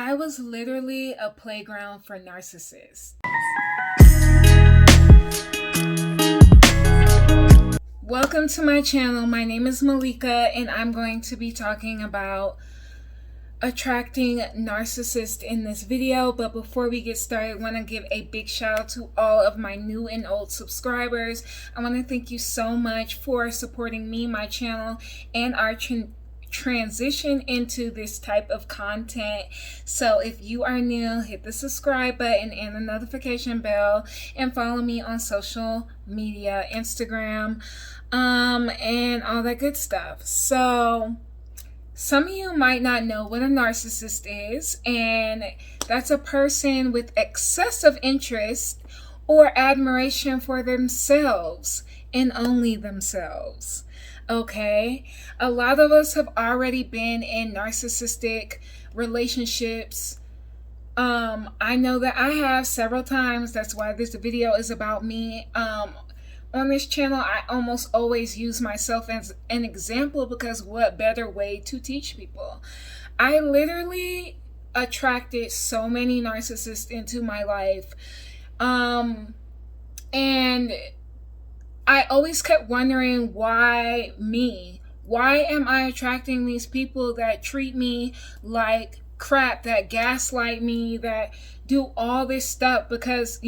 I was literally a playground for narcissists. Welcome to my channel. My name is Malika and I'm going to be talking about attracting narcissists in this video. But before we get started, I want to give a big shout out to all of my new and old subscribers. I want to thank you so much for supporting me, my channel, and our transition into this type of content. So if you are new, hit the subscribe button and the notification bell, and follow me on social media, Instagram, and all that good stuff. So some of you might not know what a narcissist is, and that's a person with excessive interest or admiration for themselves and only themselves. Okay, a lot of us have already been in narcissistic relationships. I know that I have several times. That's why this video is about me. On this channel, I almost always use myself as an example, because what better way to teach people? I literally attracted so many narcissists into my life. And I always kept wondering, why me? Why am I attracting these people that treat me like crap, that gaslight me, that do all this stuff? Because,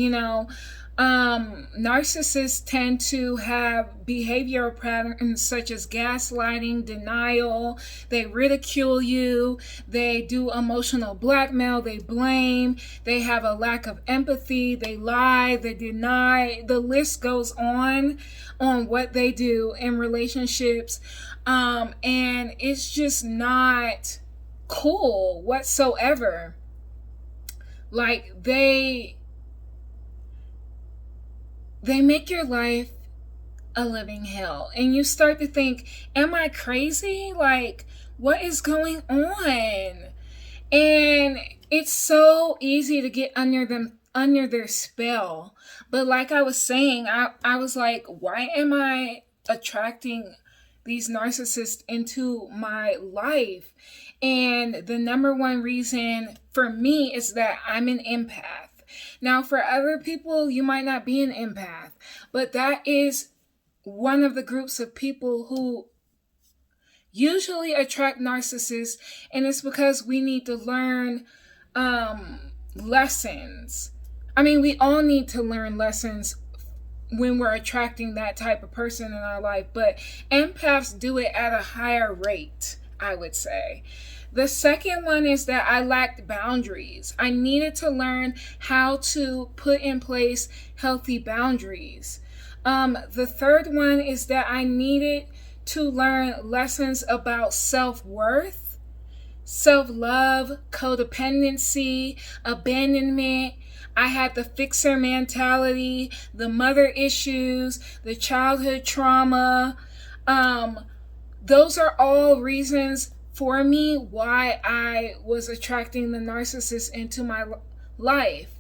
narcissists tend to have behavioral patterns such as gaslighting, denial. They ridicule you. They do emotional blackmail. They blame. They have a lack of empathy. They lie. They deny. The list goes on what they do in relationships. And it's just not cool whatsoever. Like, they make your life a living hell. And you start to think, am I crazy? Like, what is going on? And it's so easy to get under their spell. But like I was saying, I was like, why am I attracting these narcissists into my life? And the number one reason for me is that I'm an empath. Now, for other people, you might not be an empath, but that is one of the groups of people who usually attract narcissists, and it's because we need to learn lessons. I mean, we all need to learn lessons when we're attracting that type of person in our life, but empaths do it at a higher rate, I would say. The second one is that I lacked boundaries. I needed to learn how to put in place healthy boundaries. The third one is that I needed to learn lessons about self-worth, self-love, codependency, abandonment. I had the fixer mentality, the mother issues, the childhood trauma. Those are all reasons for me why I was attracting the narcissist into my life.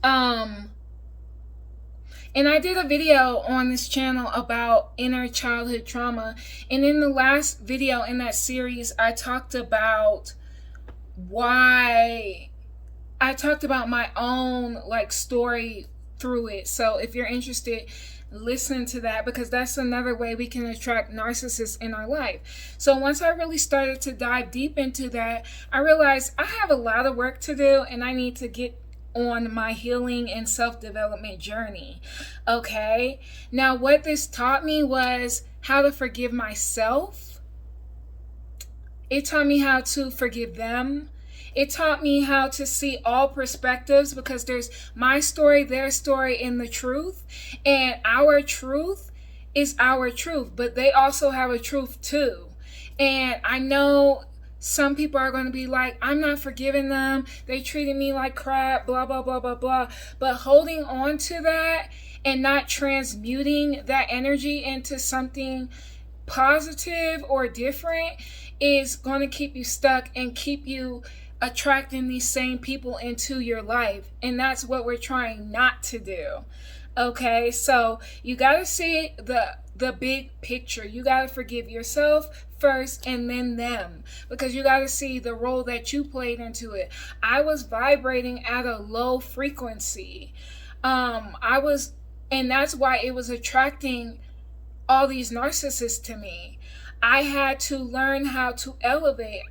And I did a video on this channel about inner childhood trauma. And in the last video in that series, I talked about my own story through it. So if you're interested, listen to that, because that's another way we can attract narcissists in our life. So once I really started to dive deep into that, I realized I have a lot of work to do, and I need to get on my healing and self-development journey. Okay, now what this taught me was how to forgive myself. It taught me how to forgive them. It taught me how to see all perspectives, because there's my story, their story, and the truth. And our truth is our truth, but they also have a truth too. And I know some people are going to be like, I'm not forgiving them. They treated me like crap, blah, blah, blah, blah, blah. But holding on to that and not transmuting that energy into something positive or different is going to keep you stuck and keep you attracting these same people into your life. And that's what we're trying not to do. Okay, so you got to see the big picture. You got to forgive yourself first and then them, because you got to see the role that you played into it. I was vibrating at a low frequency. And that's why it was attracting all these narcissists to me. I had to learn how to elevate.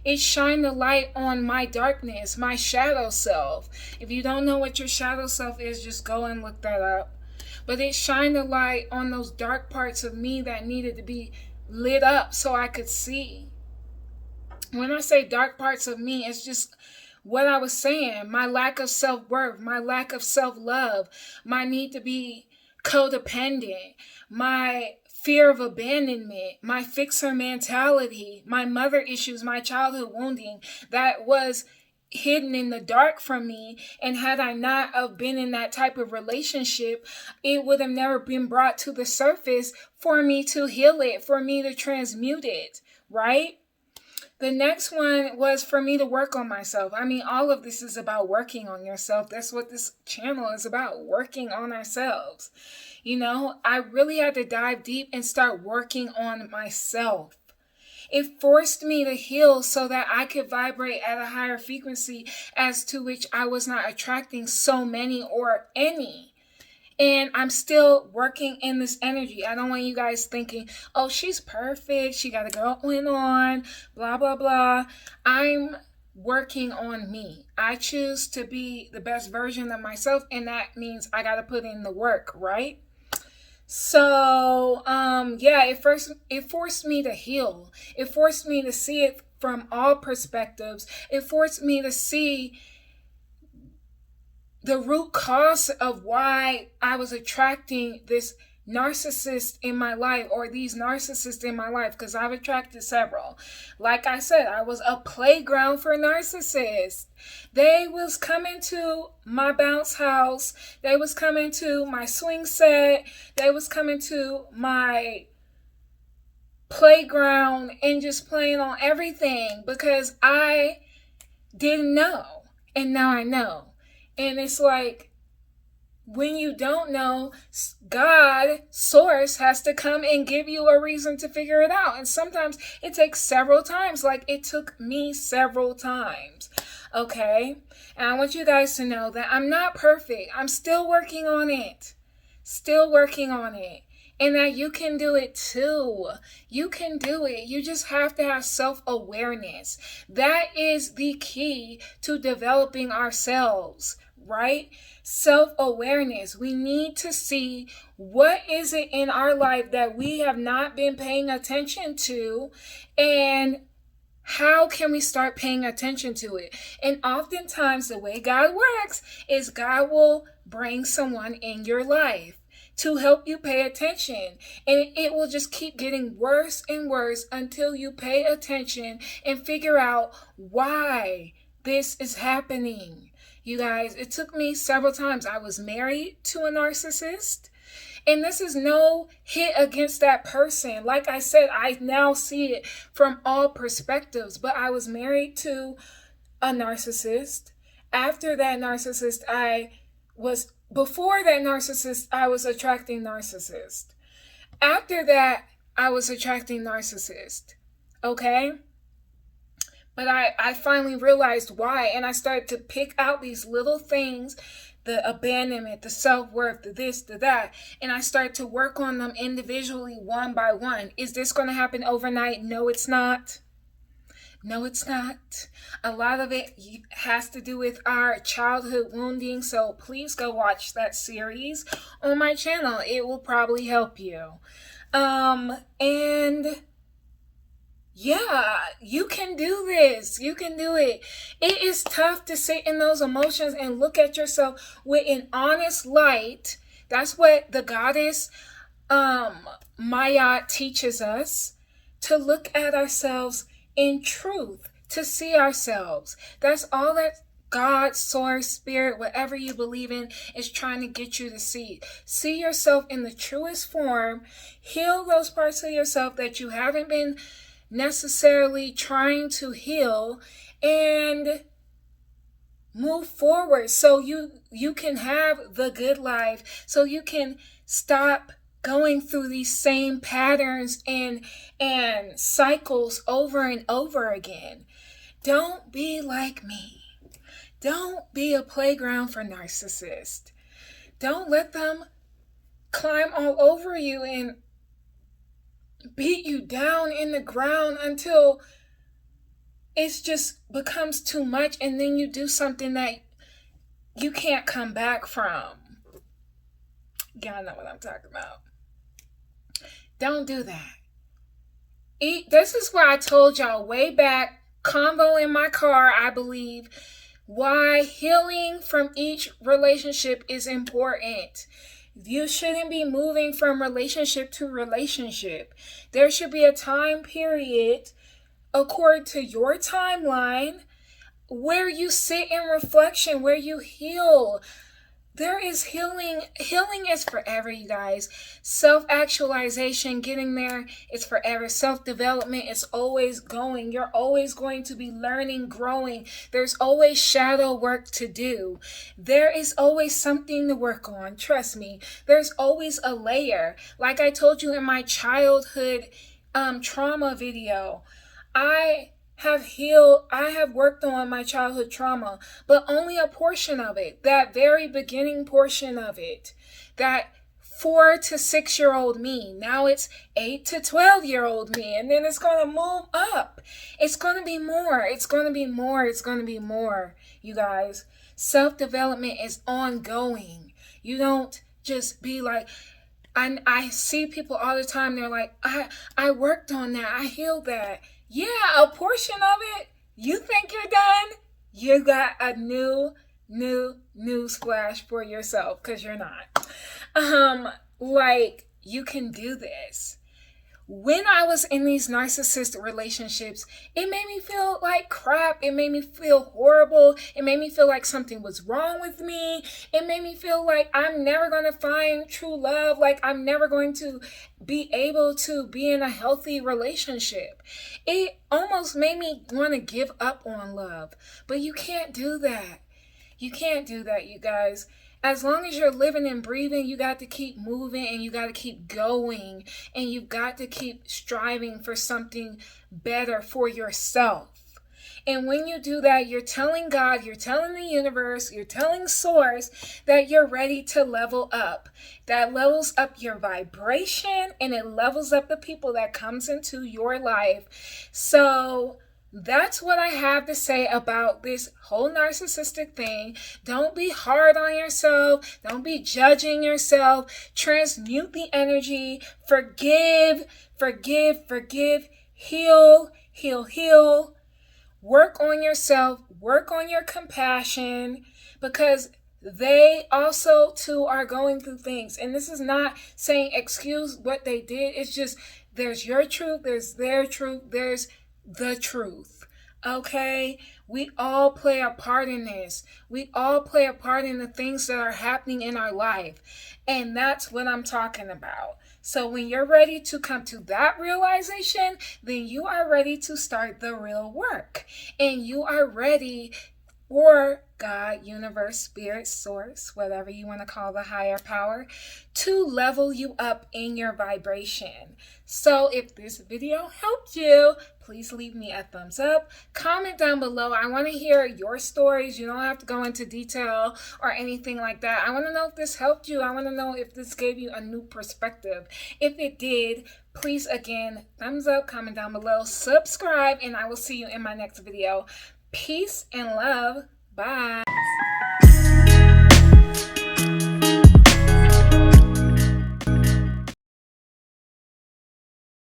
It shined the light on my darkness, my shadow self. If you don't know what your shadow self is, just go and look that up. But it shined a light on those dark parts of me that needed to be lit up so I could see. When I say dark parts of me, it's just what I was saying. My lack of self-worth, my lack of self-love, my need to be codependent, my fear of abandonment, my fixer mentality, my mother issues, my childhood wounding that was hidden in the dark from me. And had I not have been in that type of relationship, it would have never been brought to the surface for me to heal it, for me to transmute it, right? The next one was for me to work on myself. I mean, all of this is about working on yourself. That's what this channel is about, working on ourselves. You know, I really had to dive deep and start working on myself. It forced me to heal so that I could vibrate at a higher frequency, as to which I was not attracting so many or any. And I'm still working in this energy. I don't want you guys thinking, oh, she's perfect, she got a girl going on, blah, blah, blah. I'm working on me. I choose to be the best version of myself, and that means I got to put in the work, right? So, yeah, it forced me to heal. It forced me to see it from all perspectives. It forced me to see the root cause of why I was attracting this narcissist in my life, or these narcissists in my life, because I've attracted several. Like I said, I was a playground for narcissists. They was coming to my bounce house. They was coming to my swing set. They was coming to my playground and just playing on everything because I didn't know. And now I know. And it's like, when you don't know, God, source, has to come and give you a reason to figure it out. And sometimes it takes several times, like it took me several times. Okay? And I want you guys to know that I'm not perfect. I'm still working on it. Still working on it. And that you can do it too. You can do it. You just have to have self-awareness. That is the key to developing ourselves, right? Self-awareness. We need to see what is it in our life that we have not been paying attention to, and how can we start paying attention to it? And oftentimes the way God works is God will bring someone in your life to help you pay attention. And it will just keep getting worse and worse until you pay attention and figure out why this is happening. You guys, it took me several times. I was married to a narcissist. And this is no hit against that person. Like I said, I now see it from all perspectives. But I was married to a narcissist. After that narcissist, before that narcissist, I was attracting narcissist. After that, I was attracting narcissist. Okay? But I finally realized why. And I started to pick out these little things, the abandonment, the self-worth, the this, the that. And I started to work on them individually, one by one. Is this going to happen overnight? No, it's not. No, it's not. A lot of it has to do with our childhood wounding. So please go watch that series on my channel. It will probably help you. And yeah, you can do this. You can do it. It is tough to sit in those emotions and look at yourself with an honest light. That's what the goddess Maya teaches us, to look at ourselves in truth, to see ourselves. That's all that God, source, spirit, whatever you believe in, is trying to get you to see. See yourself in the truest form. Heal those parts of yourself that you haven't been necessarily trying to heal, and move forward so you can have the good life, so you can stop going through these same patterns and cycles over and over again. Don't be like me. Don't be a playground for narcissists. Don't let them climb all over you and beat you down in the ground until it just becomes too much, and then you do something that you can't come back from. Y'all know what I'm talking about. Don't do that. This is why I told y'all way back, convo in my car, I believe, why healing from each relationship is important. You shouldn't be moving from relationship to relationship. There should be a time period, according to your timeline, where you sit in reflection, where you heal. There is healing. Healing is forever, you guys. Self-actualization, getting there is forever. Self-development is always going. You're always going to be learning, growing. There's always shadow work to do. There is always something to work on. Trust me. There's always a layer. Like I told you in my childhood trauma video, I have worked on my childhood trauma, but only a portion of it, that very beginning portion of it, that 4 to 6 year old me. Now it's 8 to 12-year-old me, and then it's going to move up. It's going to be more. It's going to be more. It's going to be more, you guys. Self-development is ongoing. You don't just be like, I see people all the time, they're like, I worked on that. I healed that. Yeah, a portion of it. You think you're done? You got a new news flash for yourself, because you're not. Like, you can do this. When I was in these narcissist relationships, it made me feel like crap. It made me feel horrible. It made me feel like something was wrong with me. It made me feel like I'm never going to find true love. Like I'm never going to be able to be in a healthy relationship. It almost made me want to give up on love. But you can't do that. You can't do that, you guys. As long as you're living and breathing, you got to keep moving and you got to keep going, and you got to keep striving for something better for yourself. And when you do that, you're telling God, you're telling the universe, you're telling Source that you're ready to level up. That levels up your vibration, and it levels up the people that comes into your life. So that's what I have to say about this whole narcissistic thing. Don't be hard on yourself. Don't be judging yourself. Transmute the energy. Forgive. Heal. Work on yourself. Work on your compassion, because they also too are going through things. And this is not saying excuse what they did. It's just there's your truth, there's their truth, there's the truth. Okay, we all play a part in this. We all play a part in the things that are happening in our life, and that's what I'm talking about. So when you're ready to come to that realization, then you are ready to start the real work, and you are ready for God, universe, spirit, source, whatever you want to call the higher power, to level you up in your vibration. So if this video helped you, please leave me a thumbs up. Comment down below. I want to hear your stories. You don't have to go into detail or anything like that. I want to know if this helped you. I want to know if this gave you a new perspective. If it did, please, again, thumbs up, comment down below, subscribe, and I will see you in my next video. Peace and love. Bye.